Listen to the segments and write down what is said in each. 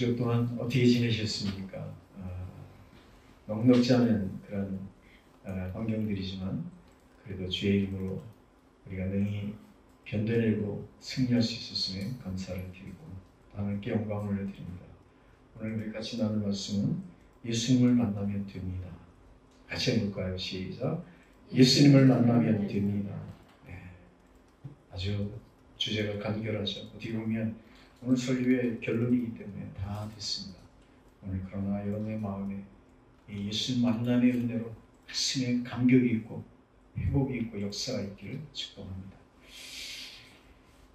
주 동안 어떻게 지내셨습니까? 넉넉지 않은 그런 환경들이지만 그래도 주의 이름으로 우리가 능히 견뎌내고 승리할 수 있었음에 감사를 드리고 하나님께 영광을 올려드립니다. 오늘 우리 같이 나눌 말씀은 예수님을 만나면 됩니다. 같이 해볼까요? 시작. 예수님을 만나면 됩니다. 네. 아주 주제가 간결하죠. 어떻게 보면 오늘 설교의 결론이기 때문에 다 됐습니다. 오늘 그러나 여러분의 마음에 이 예수님 만남의 은혜로 가슴에 감격이 있고 회복이 있고 역사가 있기를 축복합니다.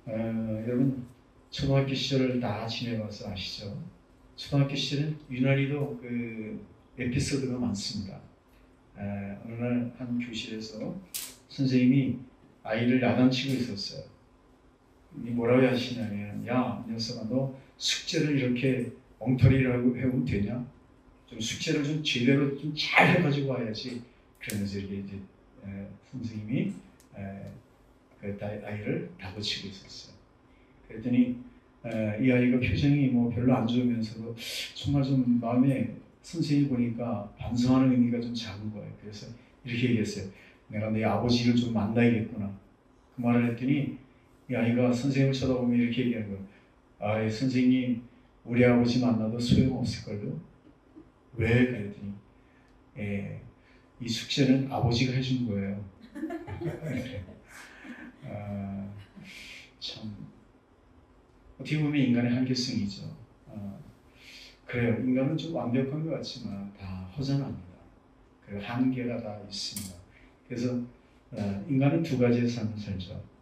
여러분 초등학교 시절을 다 지내봐서 아시죠? 초등학교 시절은 유난히도 그 에피소드가 많습니다. 어느 날 한 교실에서 선생님이 아이를 야단치고 있었어요. 뭐라고 하시냐면, 야, 녀석아, 너 숙제를 이렇게 엉터리를 해오면 되냐? 좀 숙제를 좀 제대로 좀 잘 해가지고 와야지. 그러면서 이렇게 이제 선생님이 그 아이를 다그치고 있었어요. 그랬더니 이 아이가 표정이 뭐 별로 안 좋으면서도 정말 좀 마음에 선생님이 보니까 반성하는 의미가 좀 작은 거예요. 그래서 이렇게 얘기했어요. 내가 내 아버지를 좀 만나야겠구나. 그 말을 했더니 이 아이가 선생님을 쳐다보며 이렇게 얘기하는 거예요. 아, 선생님, 우리 아버지 만나도 소용없을걸요? 왜? 그랬더니 이 숙제는 아버지가 해준 거예요. 참 어떻게 보면 인간의 한계성이죠. 그래요. 인간은 좀 완벽한 것 같지만 다 허전합니다. 그리고 한계가 다 있습니다. 그래서 인간은 두 가지의 삶을 살죠.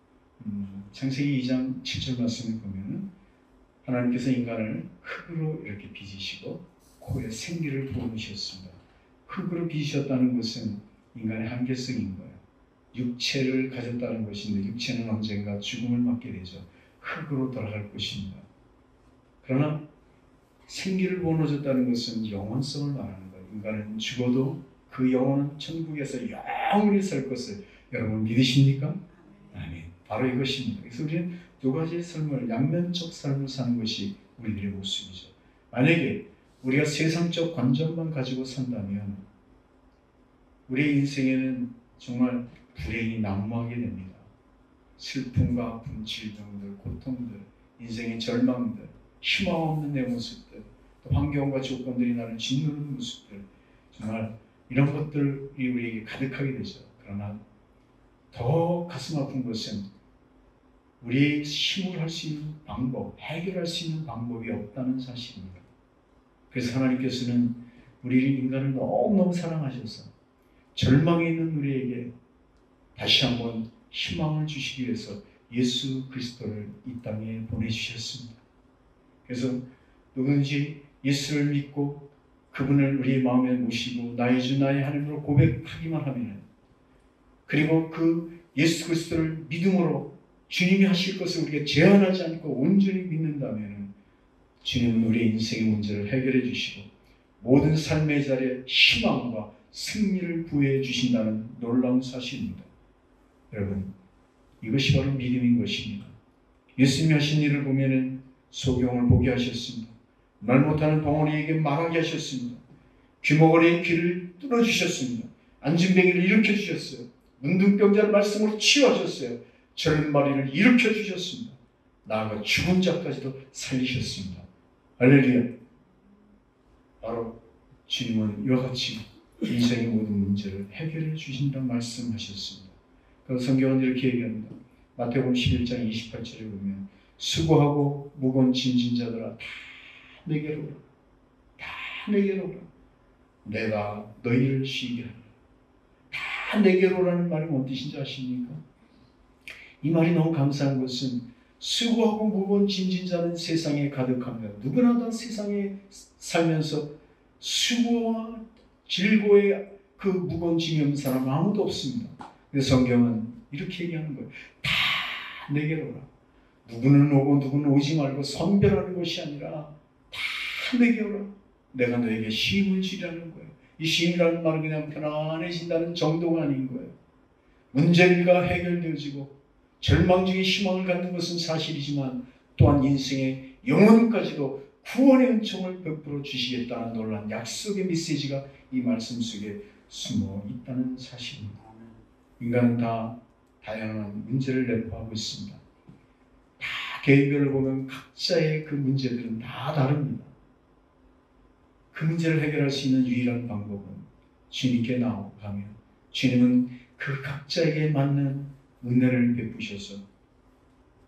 창세기 2장 7절 말씀을 보면은 하나님께서 인간을 흙으로 이렇게 빚으시고 코에 생기를 부어주셨습니다. 흙으로 빚으셨다는 것은 인간의 한계성인 거예요. 육체를 가졌다는 것인데 육체는 언젠가 죽음을 맞게 되죠. 흙으로 돌아갈 것입니다. 그러나 생기를 부어주셨다는 것은 영원성을 말하는 거예요. 인간은 죽어도 그 영혼은 천국에서 영원히 살 것을 여러분 믿으십니까? 아멘. 바로 이것입니다. 그래서 우리는 두 가지의 삶을 양면적 삶을 사는 것이 우리들의 모습이죠. 만약에 우리가 세상적 관점만 가지고 산다면 우리의 인생에는 정말 불행이 난무하게 됩니다. 슬픔과 아픔, 질병들, 고통들, 인생의 절망들, 희망 없는 내 모습들, 또 환경과 조건들이 나를 짓누르는 모습들, 정말 이런 것들이 우리에게 가득하게 되죠. 그러나 더 가슴 아픈 것은 우리의 힘을 할 수 있는 방법, 해결할 수 있는 방법이 없다는 사실입니다. 그래서 하나님께서는 우리 인간을 너무너무 사랑하셔서 절망에 있는 우리에게 다시 한번 희망을 주시기 위해서 예수 그리스도를 이 땅에 보내주셨습니다. 그래서 누구든지 예수를 믿고 그분을 우리의 마음에 모시고 나의 주 나의 하나님으로 고백하기만 하면, 그리고 그 예수 그리스도를 믿음으로 주님이 하실 것을 우리가 제한하지 않고 온전히 믿는다면 주님은 우리의 인생의 문제를 해결해 주시고 모든 삶의 자리에 희망과 승리를 부여해 주신다는 놀라운 사실입니다. 여러분, 이것이 바로 믿음인 것입니다. 예수님이 하신 일을 보면은 소경을 보게 하셨습니다. 말 못하는 덩어리에게 말하게 하셨습니다. 귀머거리의 귀를 뚫어주셨습니다. 안진뱅이를 일으켜주셨어요. 문둥병자를 말씀으로 치유하셨어요. 절마리를 일으켜주셨습니다. 나아가 죽은 자까지도 살리셨습니다. 할렐루야. 바로 주님은 이와 같이 인생의 모든 문제를 해결해 주신다는 말씀하셨습니다. 그 성경은 이렇게 얘기합니다. 마태복음 11장 28절에 보면 수고하고 무거운 짐진 자들아 다 내게로 오라. 다 내게로 오라. 내가 너희를 쉬게 하리라. 다 내게로 오라는 말이 뭔 뜻인지 아십니까? 이 말이 너무 감사한 것은 수고하고 무거운 짐진 자는 세상에 가득합니다. 누구나 다 세상에 살면서 수고와 질고의 그 무거운 짐이 없는 사람 아무도 없습니다. 그래서 성경은 이렇게 얘기하는 거예요. 다 내게로 오라. 누구는 오고 누구는 오지 말고 선별하는 것이 아니라 다 내게 오라. 내가 너에게 쉼을 주리라는 거예요. 이 쉼이라는 말은 그냥 편안해진다는 정도가 아닌 거예요. 문제가 해결되어지고 절망 중에 희망을 갖는 것은 사실이지만 또한 인생의 영혼까지도 구원의 은총을 베풀어 주시겠다는 놀라운 약속의 메시지가 이 말씀 속에 숨어 있다는 사실입니다. 인간은 다 다양한 문제를 내포하고 있습니다. 다 개인별로 보면 각자의 그 문제들은 다 다릅니다. 그 문제를 해결할 수 있는 유일한 방법은 주님께 나아가며 주님은 그 각자에게 맞는 은혜를 베푸셔서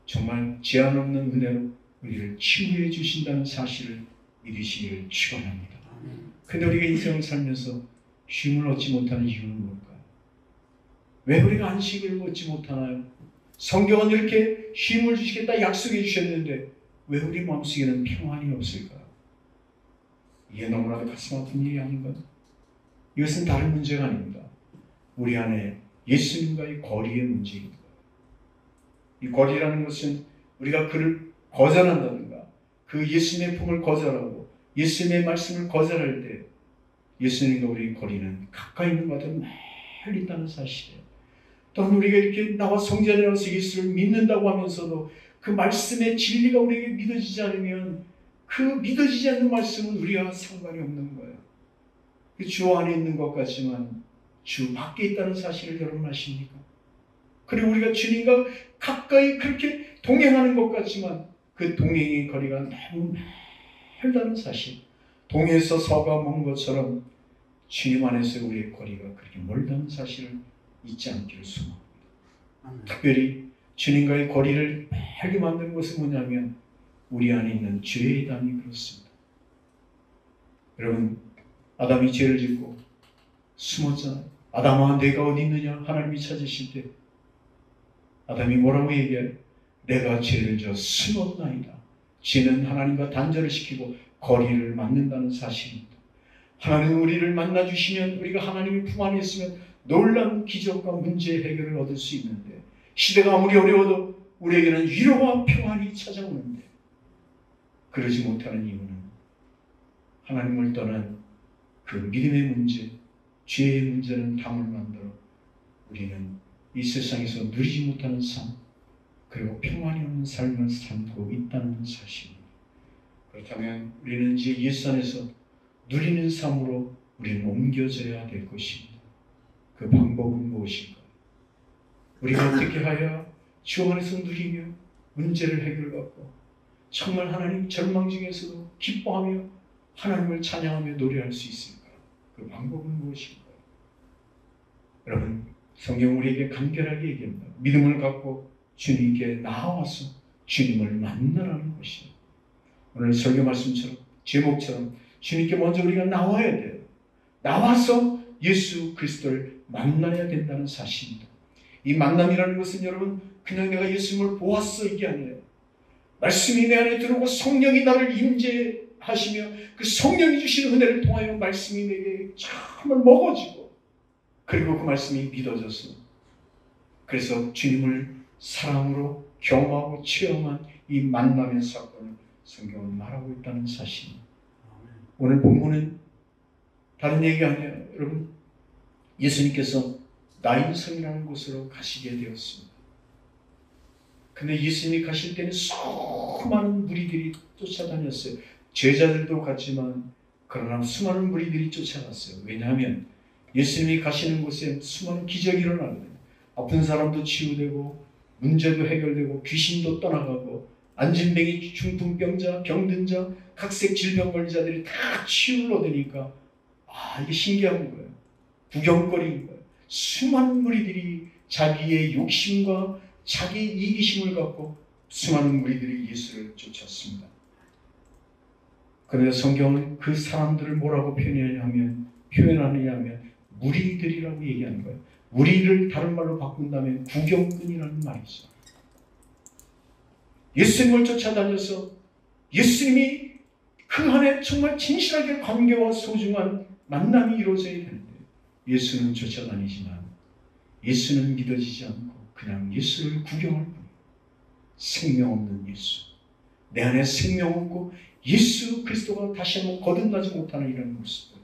정말 제한 없는 은혜로 우리를 치유해 주신다는 사실을 믿으시기를 축원합니다. 근데 우리가 인생을 살면서 쉼을 얻지 못하는 이유는 뭘까요? 왜 우리가 안식을 얻지 못하나요? 성경은 이렇게 쉼을 주시겠다 약속해 주셨는데 왜 우리 마음속에는 평안이 없을까요? 이게 너무나도 가슴 아픈 일이 아닌가요? 이것은 다른 문제가 아닙니다. 우리 안에 예수님과의 거리의 문제입니다. 이 거리라는 것은 우리가 그를 거절한다든가 그 예수님의 품을 거절하고 예수님의 말씀을 거절할 때 예수님과 우리의 거리는 가까이 있는 것보다 멀리 있다는 사실이에요. 또한 우리가 이렇게 나와 성전에 나와서 예수를 믿는다고 하면서도 그 말씀의 진리가 우리에게 믿어지지 않으면 그 믿어지지 않는 말씀은 우리와 상관이 없는 거예요. 주 안에 있는 것 같지만 주 밖에 있다는 사실을 여러분 아십니까? 그리고 우리가 주님과 가까이 그렇게 동행하는 것 같지만 그 동행의 거리가 너무 멀다는 사실. 동에서 서가 먼 것처럼 주님 안에서 우리의 거리가 그렇게 멀다는 사실을 잊지 않기를 소망합니다. 특별히 주님과의 거리를 멀게 만드는 것은 뭐냐면 우리 안에 있는 죄의 담이 그렇습니다. 여러분, 아담이 죄를 짓고 숨었잖아요. 아담아 내가 어디 있느냐 하나님이 찾으실 때 아담이 뭐라고 얘기해요? 내가 죄를 져 숨었나이다. 죄는 하나님과 단절을 시키고 거리를 만든다는 사실입니다. 하나님은 우리를 만나주시면 우리가 하나님의 품 안에 있으면 놀라운 기적과 문제 해결을 얻을 수 있는데 시대가 아무리 어려워도 우리에게는 위로와 평안이 찾아오는데 그러지 못하는 이유는 하나님을 떠난 그 믿음의 문제, 죄의 문제는 담을 만들어 우리는 이 세상에서 누리지 못하는 삶 그리고 평안이 없는 삶을 살고 있다는 사실입니다. 그렇다면 우리는 이제 예수 안에서 누리는 삶으로 우리는 옮겨져야 될 것입니다. 그 방법은 무엇일까요? 우리가 어떻게 하여 주 안에서 누리며 문제를 해결받고 정말 하나님 절망 중에서도 기뻐하며 하나님을 찬양하며 노래할 수 있을까요? 그 방법은 무엇일까요? 여러분, 성경 우리에게 간결하게 얘기합니다. 믿음을 갖고 주님께 나와서 주님을 만나라는 것입니다. 오늘 설교 말씀처럼 제목처럼 주님께 먼저 우리가 나와야 돼요. 나와서 예수 그리스도를 만나야 된다는 사실입니다. 이 만남이라는 것은 여러분 그냥 내가 예수님을 보았어 이게 아니에요. 말씀이 내 안에 들어오고 성령이 나를 임재하시며 그 성령이 주시는 은혜를 통하여 말씀이 내게 정말 먹어지고 그리고 그 말씀이 믿어져서 그래서 주님을 사랑으로 경험하고 체험한 이 만남의 사건을 성경은 말하고 있다는 사실입니다. 오늘 본문은 다른 얘기가 아니에요. 여러분, 예수님께서 나인성이라는 곳으로 가시게 되었습니다. 근데 예수님이 가실 때는 수많은 무리들이 쫓아다녔어요. 제자들도 갔지만 그러나 수많은 무리들이 쫓아갔어요. 왜냐하면 예수님이 가시는 곳에 수많은 기적이 일어나거든요. 아픈 사람도 치유되고 문제도 해결되고 귀신도 떠나가고 안진뱅이, 중풍병자, 병든자, 각색 질병 걸리자들이 다 치유를 얻으니까 이게 신기한 거예요. 구경거리인 거예요. 수많은 무리들이 자기의 욕심과 자기 이기심을 갖고 수많은 무리들이 예수를 쫓았습니다. 그런데 성경은 그 사람들을 뭐라고 표현하느냐면 무리들이라고 얘기하는 거예요. 무리를 다른 말로 바꾼다면 구경꾼이라는 말이죠. 예수님을 쫓아다녀서 예수님이 그 안에 정말 진실하게 관계와 소중한 만남이 이루어져야 되는데 예수는 쫓아다니지만 예수는 믿어지지 않고 그냥 예수를 구경할 뿐이에요. 생명 없는 예수. 내 안에 생명 없고 예수 그리스도가 다시 한번 거듭나지 못하는 이런 모습들.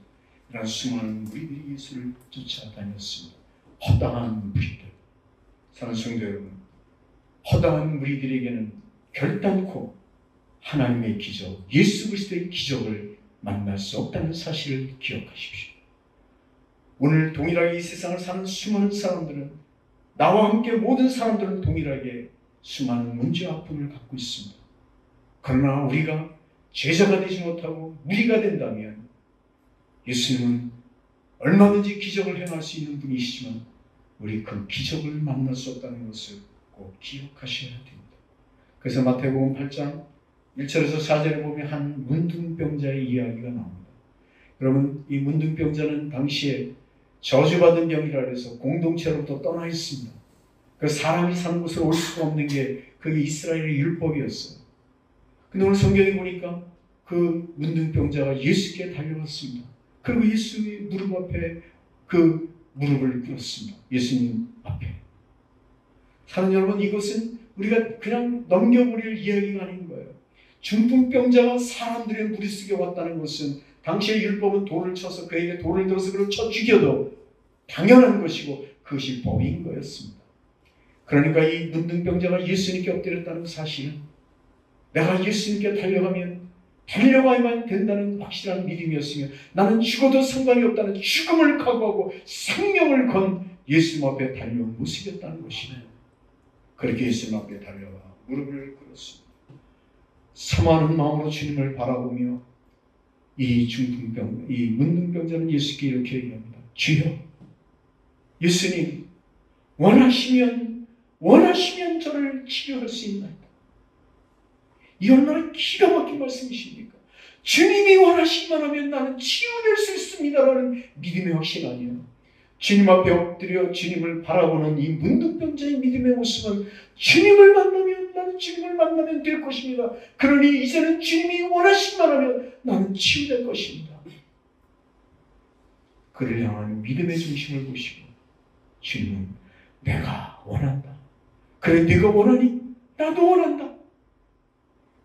이런 수많은 무리들이 예수를 쫓아다녔습니다. 허다한 무리들. 사랑하는 성도 여러분, 허다한 무리들에게는 결단코 하나님의 기적, 예수 그리스도의 기적을 만날 수 없다는 사실을 기억하십시오. 오늘 동일하게 이 세상을 사는 수많은 사람들은, 나와 함께 모든 사람들은 동일하게 수많은 문제와 아픔을 갖고 있습니다. 그러나 우리가 제자가 되지 못하고 무리가 된다면 예수님은 얼마든지 기적을 행할 수 있는 분이시지만 우리 그 기적을 만날 수 없다는 것을 꼭 기억하셔야 됩니다. 그래서 마태복음 8장 1절에서 4절에 보면 한 문둥병자의 이야기가 나옵니다. 여러분, 이 문둥병자는 당시에 저주받은 병이라 해서 공동체로부터 떠나 있습니다. 그 사람이 사는 곳으로 올 수가 없는 게 그게 이스라엘의 율법이었어요. 근데 오늘 성경에 보니까 그 문둥병자가 예수께 달려왔습니다. 그리고 예수의 무릎 앞에 그 무릎을 꿇었습니다. 예수님 앞에. 사랑하는 여러분, 이것은 우리가 그냥 넘겨버릴 이야기가 아닌 거예요. 중풍병자가 사람들의 무리수에 왔다는 것은 당시의 율법은 돌을 쳐서 그에게 돌을 들어서 그를 쳐 죽여도 당연한 것이고 그것이 법인 거였습니다. 그러니까 이 문둥병자가 예수님께 엎드렸다는 사실은 내가 예수님께 달려가야만 된다는 확실한 믿음이었으며 나는 죽어도 상관이 없다는 죽음을 각오하고 생명을 건 예수님 앞에 달려온 모습이었다는 것이네요. 그렇게 예수님 앞에 달려가 무릎을 꿇었습니다. 사모하는 마음으로 주님을 바라보며 이 문둥병자는 예수께 이렇게 얘기합니다. 주여, 예수님, 원하시면 저를 치료할 수 있나이다. 이 얼마나 기가 막힌 말씀이십니까? 주님이 원하시기만 하면 나는 치유될 수 있습니다라는 믿음의 확신 아니에요. 주님 앞에 엎드려 주님을 바라보는 이 문둥병자의 믿음의 모습은 주님을 만나면 나는 주님을 만나면 될 것입니다. 그러니 이제는 주님이 원하시기만 하면 나는 치유될 것입니다. 그를 향한 믿음의 중심을 보시고 주님은 내가 원한다. 그래 네가 원하니? 나도 원한다.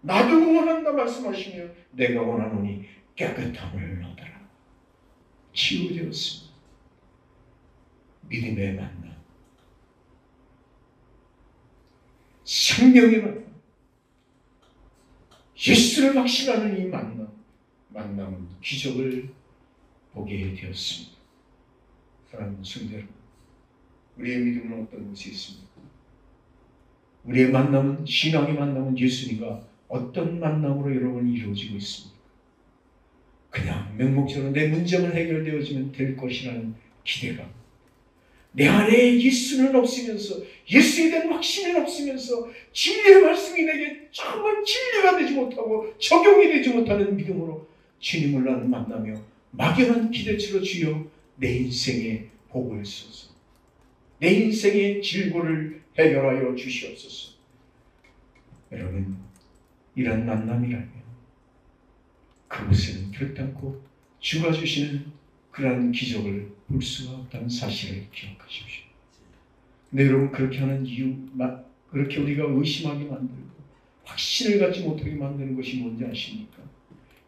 나도 원한다 말씀하시며 내가 원하노니 깨끗함을 얻어라. 치유되었습니다. 믿음의 만남, 생명의 만남, 예수를 확신하는 이 만남은 기적을 보게 되었습니다. 사랑하는 성도 여러분, 우리의 믿음은 어떤 것이 있습니까? 우리의 만남은, 신앙의 만남은 예수님과 어떤 만남으로 여러분 이루어지고 있습니까? 그냥 맹목적으로 내 문제만 해결되어지면 될 것이라는 기대감, 내 안에 예수는 없으면서, 예수에 대한 확신은 없으면서 진리의 말씀이 내게 정말 진리가 되지 못하고 적용이 되지 못하는 믿음으로 주님을 나는 만나며 막연한 기대치로 주여 내 인생의 복을 주소서, 내 인생의 질고를 해결하여 주시옵소서. 여러분, 이런 만남이라면 그곳에는 결단코 주가 주시는 그러한 기적을 볼 수가 없다는 사실을 기억하십시오. 근데 여러분, 그렇게 하는 이유, 그렇게 우리가 의심하게 만들고 확신을 갖지 못하게 만드는 것이 뭔지 아십니까?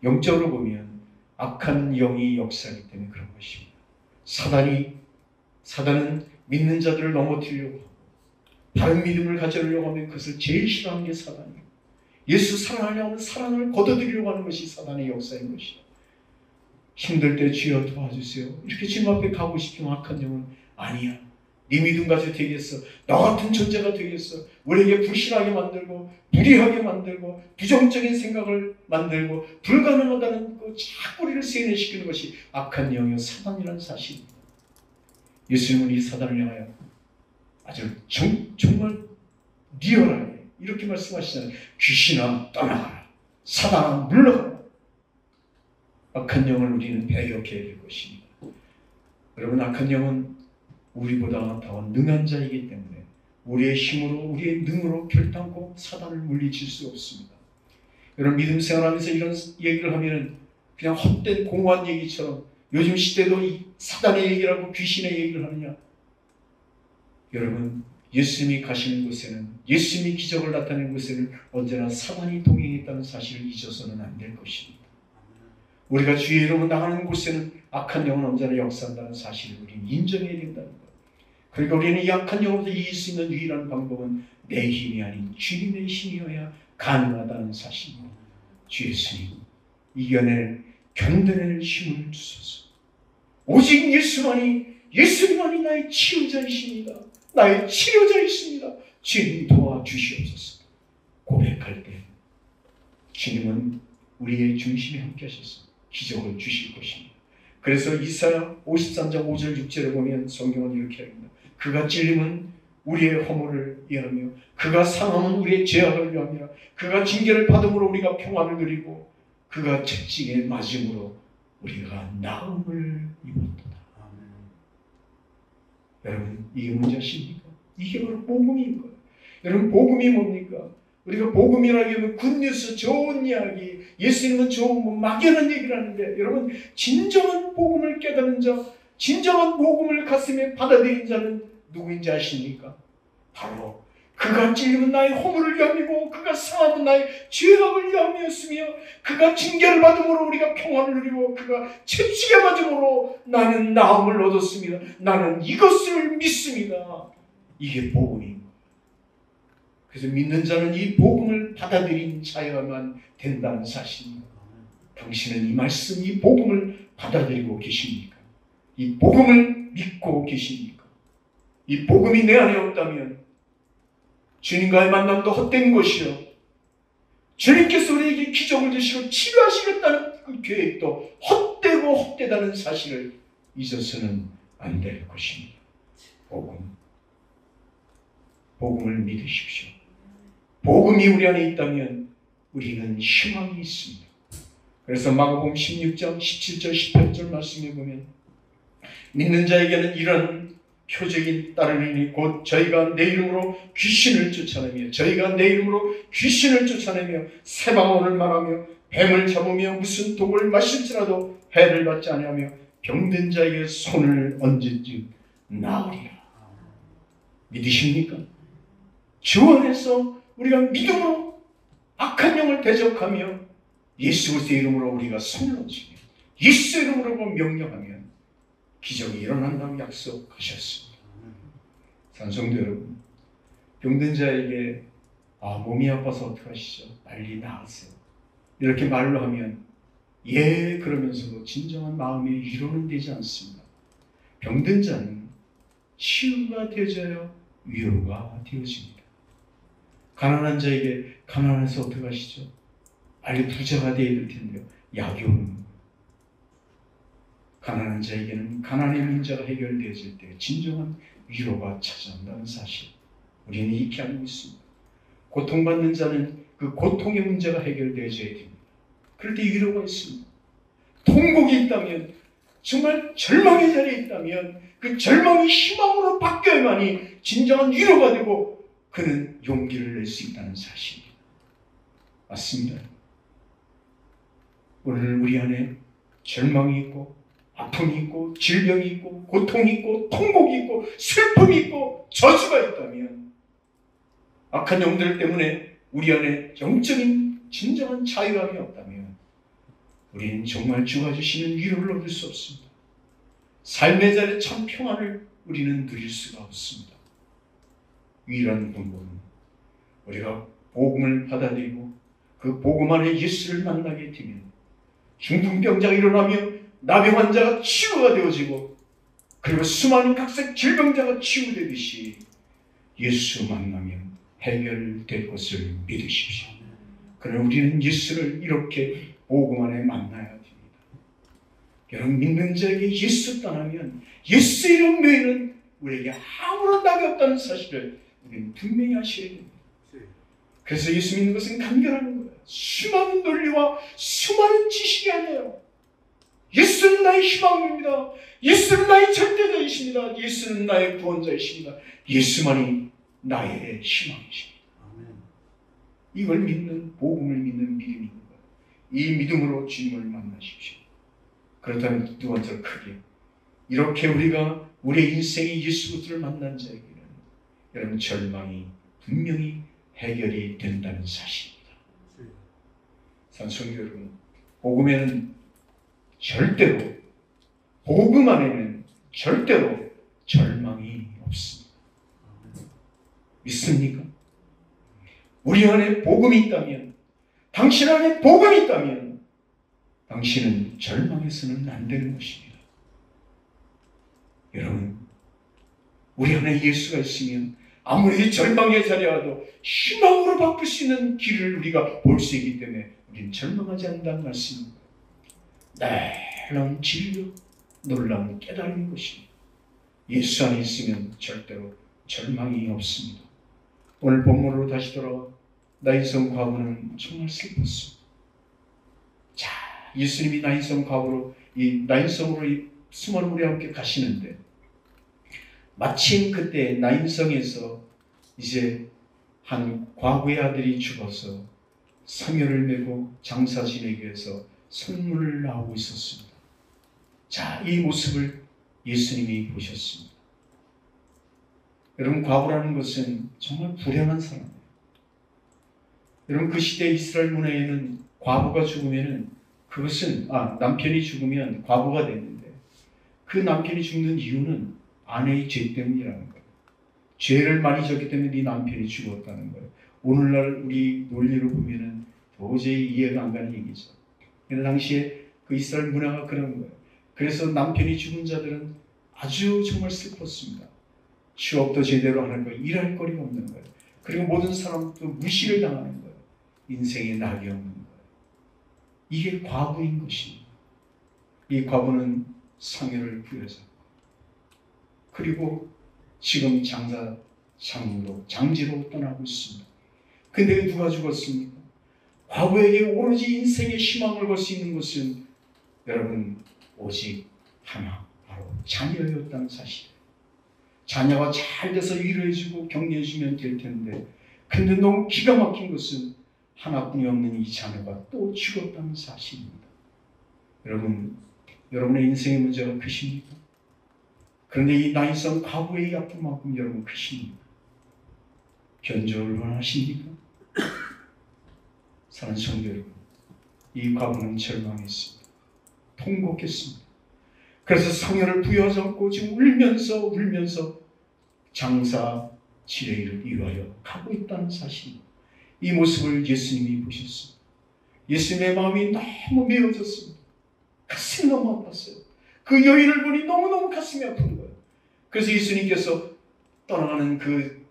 영적으로 보면 악한 영이 역사하기 때문에 그런 것입니다. 사단은 믿는 자들을 넘어뜨리려고 하고 다른 믿음을 가져려고 하면 그것을 제일 싫어하는 게 사단이에요. 예수 사랑하려고 하면 사랑을 걷어들이려고 하는 것이 사단의 역사인 것이에요. 힘들 때 주여 도와주세요. 이렇게 주님 앞에 가고 싶지만 악한 영은 아니야. 네 믿음 가지고 되겠어. 나 같은 존재가 되겠어. 우리에게 불신하게 만들고 무리하게 만들고 부정적인 생각을 만들고 불가능하다는 그 자꾸 우리를 세뇌시키는 것이 악한 영이요 사단이라는 사실입니다. 예수님은 이 사단을 향하여 아주 정말 리얼하게 이렇게 말씀하시잖아요. 귀신아 떠나가라. 사단아 물러가라. 악한 영을 우리는 배격해야 될 것입니다. 여러분, 악한 영은 우리보다 더 능한 자이기 때문에 우리의 힘으로, 우리의 능으로 결단코 사단을 물리칠 수 없습니다. 여러분, 믿음 생활하면서 이런 얘기를 하면 그냥 헛된 공허한 얘기처럼 요즘 시대도 이 사단의 얘기를 하고 귀신의 얘기를 하느냐? 여러분, 예수님이 가시는 곳에는, 예수님이 기적을 나타내는 곳에는 언제나 사단이 동행했다는 사실을 잊어서는 안 될 것입니다. 우리가 주의 이름으로 나가는 곳에는 악한 영은 언제나 역사한다는 사실을 우리는 인정해야 된다는 것. 그러니까 우리는 이 악한 영으로부터 이길 수 있는 유일한 방법은 내 힘이 아닌 주님의 힘이어야 가능하다는 사실입니다. 주 예수님, 이겨낼 견뎌낼 힘을 주소서. 오직 예수님만이 나의 치유자이십니다. 나의 치료자이십니다. 주님 도와주시옵소서. 고백할 때 주님은 우리의 중심에 함께 하셔서 기적을 주실 것입니다. 그래서 이사야 53장 5절 6절에 보면 성경은 이렇게 합니다. 그가 찔림은 우리의 허물을 위하며 그가 상함은 우리의 죄악을 위하며 그가 징계를 받음으로 우리가 평안을 누리고 그가 채찍에 맞음으로 우리가 나음을 입었도다. 여러분, 이게 뭔지 아십니까? 이게 바로 복음인 거예요. 여러분, 복음이 뭡니까? 우리가 복음이라고 하면 굿뉴스, 좋은 이야기, 예수님은 좋은 막연한 얘기를 하는데, 여러분, 진정한 복음을 깨달은 자, 진정한 복음을 가슴에 받아들인 자는 누구인지 아십니까? 바로 그가 찔림은 나의 허물을 위함이고 그가 상함은 나의 죄악을 위함이었으며 그가 징계를 받음으로 우리가 평안을 누리고 그가 채찍에 맞음으로 나는 나음을 얻었습니다. 나는 이것을 믿습니다. 이게 복음입니다. 그래서 믿는 자는 이 복음을 받아들인 자여야만 된다는 사실입니다. 당신은 이 말씀, 이 복음을 받아들이고 계십니까? 이 복음을 믿고 계십니까? 이 복음이 내 안에 없다면 주님과의 만남도 헛된 것이요, 주님께서 우리에게 기적을 주시고 치료하시겠다는 그 계획도 헛되고 헛되다는 사실을 잊어서는 안 될 것입니다. 복음을 믿으십시오. 복음이 우리 안에 있다면 우리는 희망이 있습니다. 그래서 마가복음 16장 17절 18절 말씀에 보면 믿는 자에게는 이런 표적인 따르리니 곧 저희가 내 이름으로 귀신을 쫓아내며 새방언을 말하며 뱀을 잡으며 무슨 독을 마실지라도 해를 받지 아니하며 병든 자에게 손을 얹은즉 나으리라. 믿으십니까? 주 안에서 우리가 믿음으로 악한 영을 대적하며 예수 그리스도의 이름으로 우리가 손을 얹으며 예수 이름으로 명령하면 기적이 일어난다고 약속하셨습니다. 산성도 여러분, 병든 자에게 몸이 아파서 어떡하시죠? 빨리 나으세요. 이렇게 말로 하면 예 그러면서도 진정한 마음의 위로는 되지 않습니다. 병든 자는 치유가 되어져야 위로가 되어집니다. 가난한 자에게 가난해서 어떡하시죠? 빨리 부자가 되어야 될 텐데요. 약이 오는 거예요. 가난한 자에게는 가난의 문제가 해결되어질 때 진정한 위로가 찾아온다는 사실, 우리는 익히 알고 있습니다. 고통받는 자는 그 고통의 문제가 해결되어져야 됩니다. 그럴 때 위로가 있습니다. 통곡이 있다면, 정말 절망의 자리에 있다면 그 절망이 희망으로 바뀌어야만이 진정한 위로가 되고 그는 용기를 낼 수 있다는 사실입니다. 맞습니다. 오늘 우리 안에 절망이 있고 아픔이 있고 질병이 있고 고통이 있고 통곡이 있고 슬픔이 있고 저주가 있다면, 악한 영들 때문에 우리 안에 영적인 진정한 자유함이 없다면 우리는 정말 주가 주시는 위로를 얻을 수 없습니다. 삶의 자리에 참 평안을 우리는 누릴 수가 없습니다. 유일한 방법은 우리가 복음을 받아들이고 그 복음 안에 예수를 만나게 되면 중풍병자가 일어나며 나병 환자가 치유가 되어지고 그리고 수많은 각색 질병자가 치유되듯이 예수 만나면 해결될 것을 믿으십시오. 그러나 우리는 예수를 이렇게 복음 안에 만나야 됩니다. 여러분, 믿는 자에게 예수 떠나면 예수 이름 외에는 우리에게 아무런 답이 없다는 사실을 우리는 분명히 아셔야 됩니다. 그래서 예수 믿는 것은 간결한 거예요. 수많은 논리와 수많은 지식이 아니에요. 예수는 나의 희망입니다. 예수는 나의 절대자이십니다. 예수는 나의 구원자이십니다. 예수만이 나의 희망이십니다. 이걸 믿는, 복음을 믿는 믿음인 거예요. 이 믿음으로 주님을 만나십시오. 그렇다면 두 번째로 크게, 이렇게 우리가 우리의 인생의 예수 그리스도를 만난 자에게는 여러분 절망이 분명히 해결이 된다는 사실입니다. 산성도 여러분, 복음에는 절대로, 복음 안에는 절대로 절망이 없습니다. 믿습니까? 우리 안에 복음이 있다면 당신 안에 복음이 있다면 당신은 절망해서는 안 되는 것입니다. 여러분, 우리 안에 예수가 있으면 아무리 절망의 자리라도 희망으로 바꿀 수 있는 길을 우리가 볼 수 있기 때문에 우리는 절망하지 않는다는 말씀입니다. 놀라운 진료, 놀라운 깨달음인 것입니다. 예수 안에 있으면 절대로 절망이 없습니다. 오늘 본문으로 다시 돌아와 나인성 과부는 정말 슬펐습니다. 자, 예수님이 나인성 과부로 이 나인성으로 이 수많은 우리와 함께 가시는데 마침 그때 나인성에서 이제 한 과부의 아들이 죽어서 상여를 메고 장사 지내기 위해서 선문을 나오고 있었습니다. 자, 이 모습을 예수님이 보셨습니다. 여러분, 과부라는 것은 정말 불행한 사람이에요. 여러분, 그 시대 이스라엘 문화에는 과부가 죽으면은 그것은 남편이 죽으면 과부가 됐는데 그 남편이 죽는 이유는 아내의 죄 때문이라는 거예요. 죄를 많이 졌기 때문에 네 남편이 죽었다는 거예요. 오늘날 우리 논리로 보면은 도저히 이해가 안 가는 얘기죠. 그 당시에 그 이스라엘 문화가 그런 거예요. 그래서 남편이 죽은 자들은 아주 정말 슬펐습니다. 취업도 제대로 안 할 거예요. 일할 거리가 없는 거예요. 그리고 모든 사람도 무시를 당하는 거예요. 인생에 낙이 없는 거예요. 이게 과부인 것입니다. 이 과부는 상여를 부여잡고 그리고 지금 장지로 떠나고 있습니다. 근데 누가 죽었습니까? 과부에게 오로지 인생의 희망을 걸 수 있는 것은 여러분 오직 하나, 바로 자녀였다는 사실이에요. 자녀가 잘 돼서 위로해주고 격려해주면 될 텐데 근데 너무 기가 막힌 것은 하나뿐이 없는 이 자녀가 또 죽었다는 사실입니다. 여러분, 여러분의 인생의 문제가 크십니까? 그런데 이 나인성 과부의 아픔만큼 여러분 크십니까? 견조를 원하십니까? 사랑하는 성도 여러분, 이 과부는 절망했습니다. 통곡했습니다. 그래서 상여를 부여잡고 지금 울면서 장사 지뢰를 이루하여 가고 있다는 사실입니다. 이 모습을 예수님이 보셨습니다. 예수님의 마음이 너무 메어졌습니다. 가슴이 너무 아팠어요. 그 여인을 보니 너무너무 가슴이 아픈 거예요. 그래서 예수님께서 떠나가는 그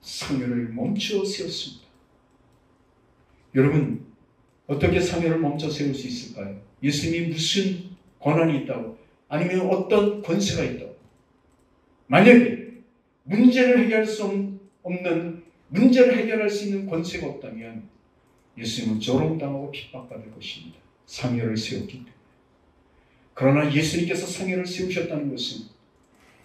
상여를 멈추어 세웠습니다. 여러분, 어떻게 상여를 멈춰 세울 수 있을까요? 예수님이 무슨 권한이 있다고, 아니면 어떤 권세가 있다고. 만약에 문제를 해결할 수 없는, 문제를 해결할 수 있는 권세가 없다면 예수님은 조롱당하고 핍박받을 것입니다. 상여를 세웠기 때문에. 그러나 예수님께서 상여를 세우셨다는 것은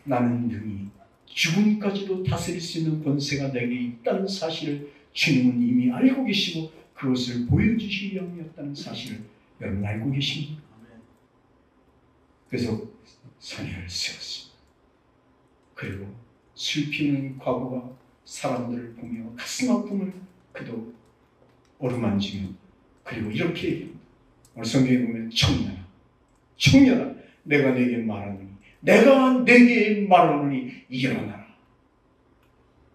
나는 능히 죽음까지도 다스릴 수 있는 권세가 내게 있다는 사실을 주님은 이미 알고 계시고 그것을 보여주시기 위함이었다는 사실을 여러분 알고 계십니까? 그래서 상여를 세웠습니다. 그리고 슬피는 과부가 사람들을 보며 가슴 아픔을 그도 어루만지며 그리고 이렇게 얘기합니다. 오늘 성경에 보면 청년아 내가 내게 말하노니 일어나라.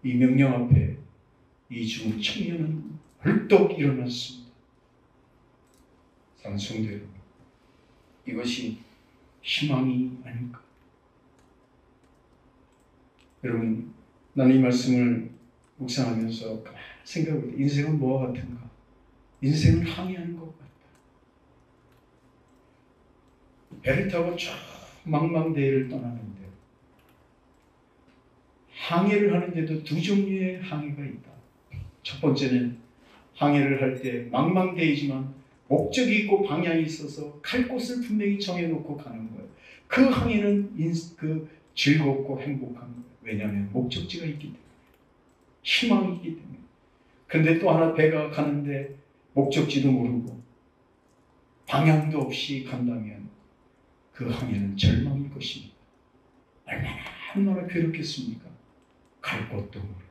이 명령 앞에 이 죽은 청년은 벌떡 일어났습니다. 사랑하는 성도 여러분, 이것이 희망이 아닐까? 여러분, 나는 이 말씀을 묵상하면서 생각해 볼 때 인생은 뭐와 같은가? 인생은 항해하는 것 같다. 배를 타고 쭉 망망대해를 떠나는데 항해를 하는데도 두 종류의 항해가 있다. 첫 번째는 항해를 할 때 망망대해지만 목적이 있고 방향이 있어서 갈 곳을 분명히 정해놓고 가는 거예요. 그 항해는 즐겁고 행복한 거예요. 왜냐하면 목적지가 있기 때문에, 희망이 있기 때문에. 그런데 또 하나 배가 가는데 목적지도 모르고 방향도 없이 간다면 그 항해는 절망일 것입니다. 얼마나 괴롭겠습니까? 갈 곳도 모르고.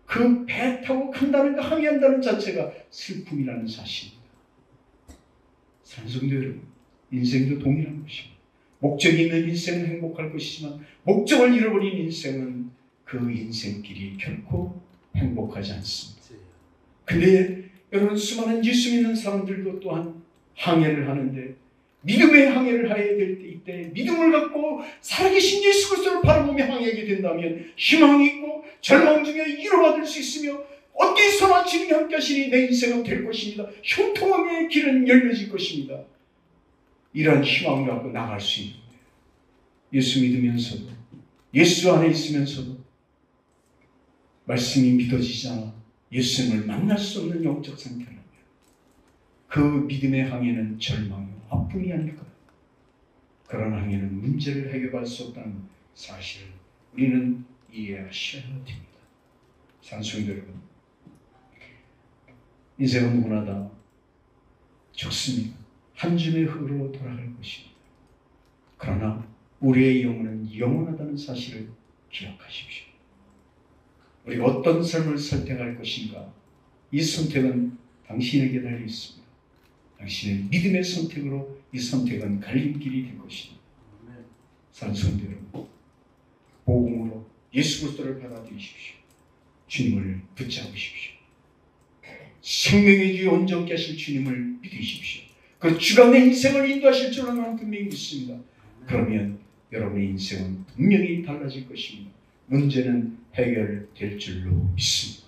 그 배 타고 간다는 거, 항해한다는 자체가 슬픔이라는 사실입니다. 사랑하는 성도 여러분, 인생도 동일한 것입니다. 목적이 있는 인생은 행복할 것이지만 목적을 잃어버린 인생은 그 인생길이 결코 행복하지 않습니다. 근데 여러분, 수많은 예수 믿는 사람들도 또한 항해를 하는데, 믿음의 항해를 해야 될 때, 이때 믿음을 갖고 살아계신 예수 그리스도를 바라보며 항해하게 된다면 희망이 있고 절망 중에 위로받을 수 있으며, 어디서나 주님이 함께 하시니 내 인생은 될 것입니다. 형통함의 길은 열려질 것입니다. 이런 희망을 갖고 나갈 수 있는데, 예수 믿으면서도, 예수 안에 있으면서도 말씀이 믿어지지 않아 예수님을 만날 수 없는 영적 상태라면 그 믿음의 항해는 절망이요 아픔이 아닐까요? 그런 항해는 문제를 해결할 수 없다는 사실을 우리는 이해하셔야 됩니다. 산성도 여러분, 인생은 누구나 다 죽습니다. 한 줌의 흙으로 돌아갈 것입니다. 그러나 우리의 영혼은 영원하다는 사실을 기억하십시오. 우리가 어떤 삶을 선택할 것인가, 이 선택은 당신에게 달려 있습니다. 당신의 믿음의 선택으로 이 선택은 갈림길이 될 것입니다. 산성도 여러분, 복음으로 예수 그리스도를 받아들이십시오. 주님을 붙잡으십시오. 생명의 주 온전케 하실 주님을 믿으십시오. 그 주가 내 인생을 인도하실 줄로 나는 분명히 믿습니다. 그러면 여러분의 인생은 분명히 달라질 것입니다. 문제는 해결될 줄로 믿습니다.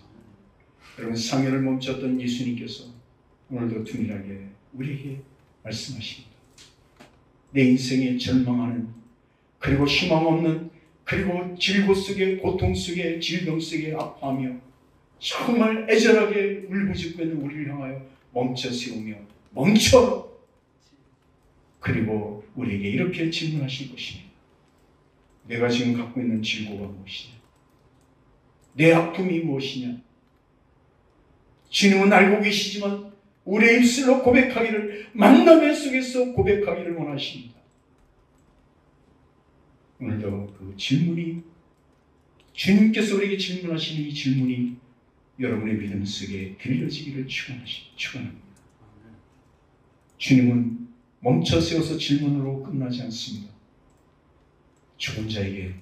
여러분, 상해를 멈췄던 예수님께서 오늘도 둔일하게 우리에게 말씀하십니다. 내 인생에 절망하는, 그리고 희망 없는, 그리고 질고 속에, 고통 속에, 질병 속에 아파하며 정말 애절하게 울부짖고 있는 우리를 향하여 멈춰 세우며 멈춰, 그리고 우리에게 이렇게 질문하실 것입니다. 내가 지금 갖고 있는 질고가 무엇이냐? 내 아픔이 무엇이냐? 주님은 알고 계시지만 우리의 입술로 고백하기를, 만남의 속에서 고백하기를 원하십니다. 오늘도 그 질문이, 주님께서 우리에게 질문하시는 이 질문이 여러분의 믿음 속에 들려지기를 축원합니다. 주님은 멈춰 세워서 질문으로 끝나지 않습니다. 죽은 자에게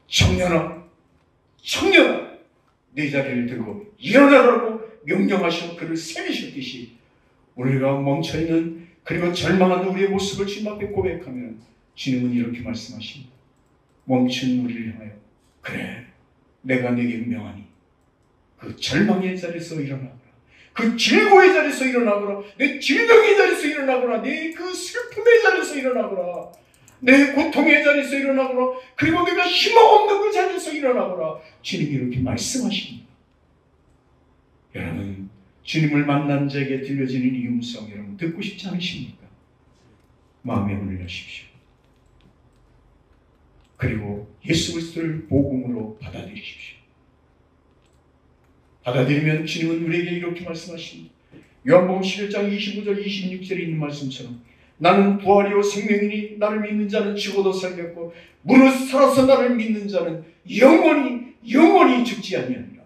청년아, 청년아, 내 자리를 들고 일어나라고 명령하시고 그를 세우셨듯이, 우리가 멈춰있는, 그리고 절망한 우리의 모습을 주님 앞에 고백하면 주님은 이렇게 말씀하십니다. 멈춘 우리를 향하여, 그래, 내가 네게 명하니 그 절망의 자리에서 일어나거라, 그 질고의 자리에서 일어나거라, 내 질병의 자리에서 일어나거라, 내 그 슬픔의 자리에서 일어나거라, 내 고통의 자리에서 일어나거라, 그리고 내가 희망 없는 그 자리에서 일어나거라. 주님이 이렇게 말씀하십니다. 여러분, 주님을 만난 자에게 들려지는 이 음성, 여러분 듣고 싶지 않으십니까? 마음의 문을 여십시오. 그리고 예수 그리스도를 복음으로 받아들이십시오. 받아들이면 주님은 우리에게 이렇게 말씀하십니다. 요한복음 11장 25절 26절에 있는 말씀처럼, 나는 부활이요 생명이니 나를 믿는 자는 죽어도 살겠고 무릇 살아서 나를 믿는 자는 영원히 죽지 아니하리라.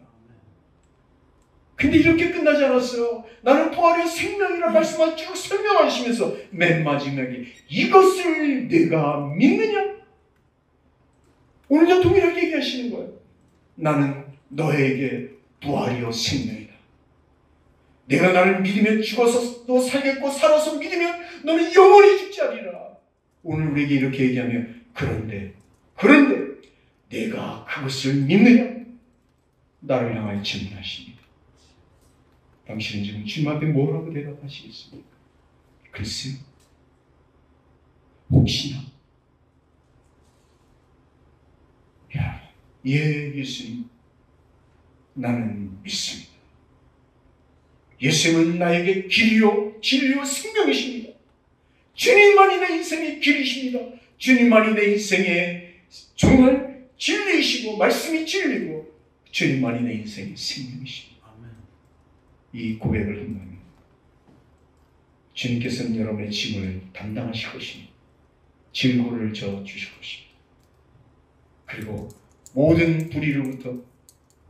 근데 이렇게 끝나지 않았어요. 나는 부활이요 생명이라 말씀을 쭉 설명하시면서 맨 마지막에 이것을 내가 믿느냐? 오늘도 동일하게 얘기하시는 거예요. 나는 너에게 부활이요 생명이다. 내가 나를 믿으면 죽어서도 살겠고 살아서 믿으면 너는 영원히 죽지 않으리라. 오늘 우리에게 이렇게 얘기하면, 그런데 내가 그것을 믿느냐? 나를 향하여 질문하십니다. 당신은 지금 주님 앞에 뭐라고 대답하시겠습니까? 글쎄요, 혹시나, 예수님, 나는 믿습니다. 예수님은 나에게 길이요 진리요 생명이십니다. 주님만이 내 인생의 길이십니다. 주님만이 내 인생의 정말 진리이시고 말씀이 진리고 주님만이 내 인생의 생명이십니다. 이 고백을 한다면 주님께서는 여러분의 짐을 담당하실 것입니다. 질고를 져 주실 것입니다. 그리고 모든 불의로부터,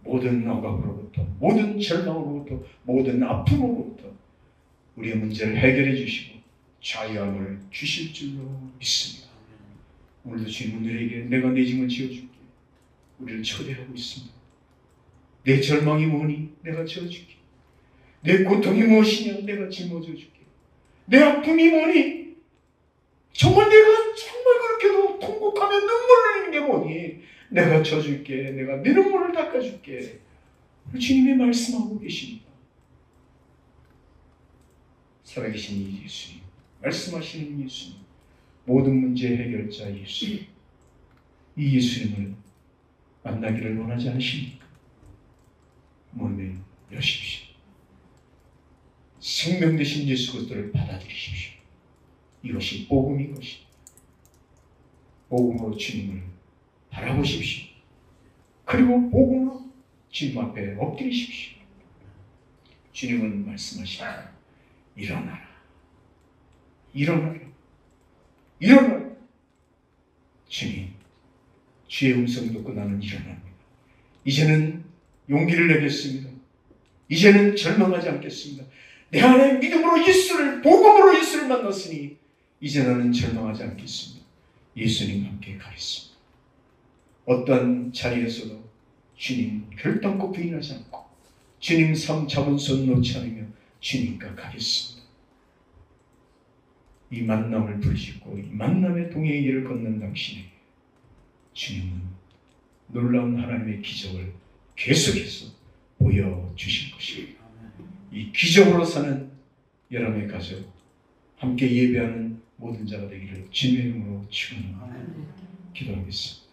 모든 억압으로부터, 모든 절망으로부터, 모든 아픔으로부터 우리의 문제를 해결해 주시고 자유함을 주실 줄로 믿습니다. 오늘도 주님은 우리에게 내가 내 짐을 지어줄게, 우리를 초대하고 있습니다. 내 절망이 뭐니? 내가 지어줄게. 내 고통이 무엇이냐? 내가 짊어져 줄게. 내 아픔이 뭐니? 정말 내가 정말 그렇게도 통곡하며 눈물 흘리는 게 뭐니? 내가 져줄게. 내가 내 눈물을 닦아줄게. 주님이 말씀하고 계십니다. 살아계신 이 예수님, 말씀하시는 예수님, 모든 문제 해결자 예수님, 이 예수님을 만나기를 원하지 않으십니까? 문을 여십시오. 생명 되신 예수 그리스도를 받아들이십시오. 이것이 복음인 것입니다. 복음으로 주님을 바라보십시오. 그리고 복음으로 주님 앞에 엎드리십시오. 주님은 말씀하십니다. 일어나라. 일어나라. 일어나라. 주님, 주의 음성 듣고 나는 일어납니다. 이제는 용기를 내겠습니다. 이제는 절망하지 않겠습니다. 내 안에 믿음으로 예수를, 복음으로 예수를 만났으니 이제 나는 절망하지 않겠습니다. 예수님과 함께 가겠습니다. 어떤 자리에서도 주님 결단코 부인하지 않고 주님 삶 잡은 손 놓지 않으며 주님과 가겠습니다. 이 만남을 부르시고 이 만남의 동행의 길을 걷는 당신에게 주님은 놀라운 하나님의 기적을 계속해서 보여주실 것입니다. 이 기적으로 사는 여러분의 가족, 함께 예배하는 모든 자가 되기를 주님의 이름으로 축원합니다. 기도하겠습니다.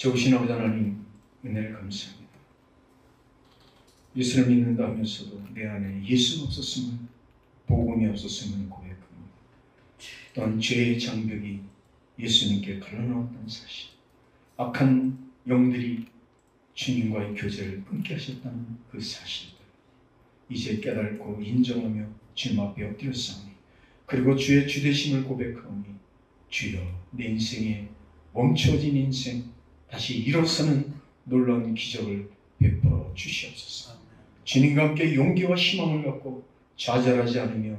좋으신 아버지 하나님, 은혜를 감사합니다. 예수를 믿는다 하면서도 내 안에 예수가 없었으면, 복음이 없었으면 고백합니다. 또한 죄의 장벽이 예수님께 갈라놓았다는 사실, 악한 영들이 주님과의 교제를 끊게 하셨다는 그 사실들 이제 깨닫고 인정하며 주님 앞에 엎드렸사오니, 그리고 주의 주되심을 고백하오니, 주여 내 인생에 멈춰진 인생 다시 일어서는 놀라운 기적을 베풀어 주시옵소서. 주님과 함께 용기와 희망을 갖고 좌절하지 않으며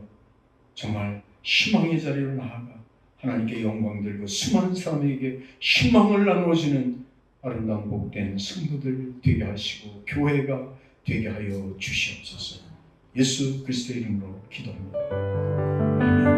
정말 희망의 자리로 나아가 하나님께 영광 들고 수많은 사람에게 희망을 나누어주는 아름다운 복된 성도들 되게 하시고 교회가 되게 하여 주시옵소서. 예수 그리스도의 이름으로 기도합니다. 아멘.